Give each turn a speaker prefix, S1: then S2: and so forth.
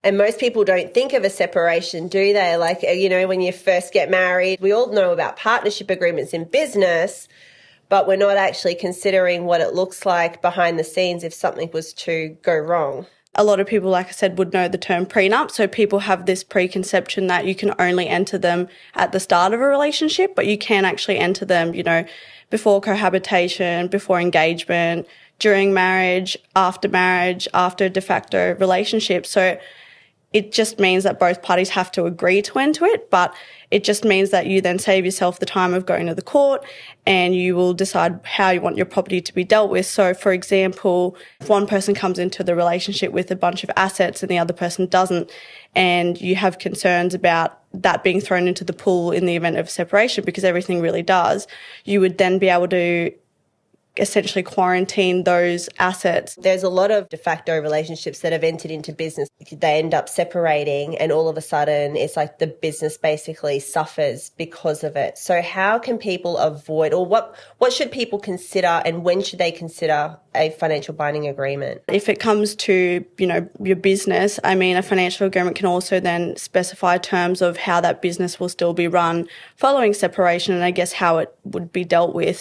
S1: And most people don't think of a separation, do they? Like, when you first get married, we all know about partnership agreements in business, but we're not actually considering what it looks like behind the scenes if something was to go wrong.
S2: A lot of people, like I said, would know the term prenup. So people have this preconception that you can only enter them at the start of a relationship, but you can actually enter them, before cohabitation, before engagement, during marriage, after a de facto relationship. So it just means that both parties have to agree to enter it, but it just means that you then save yourself the time of going to the court and you will decide how you want your property to be dealt with. So, for example, if one person comes into the relationship with a bunch of assets and the other person doesn't, and you have concerns about that being thrown into the pool in the event of separation, because everything really does, you would then be able to essentially quarantine those assets.
S1: There's a lot of de facto relationships that have entered into business. They end up separating and all of a sudden it's like the business basically suffers because of it. So how can people avoid, or what should people consider, and when should they consider a financial binding agreement?
S2: If it comes to, your business, a financial agreement can also then specify terms of how that business will still be run following separation and I guess how it would be dealt with.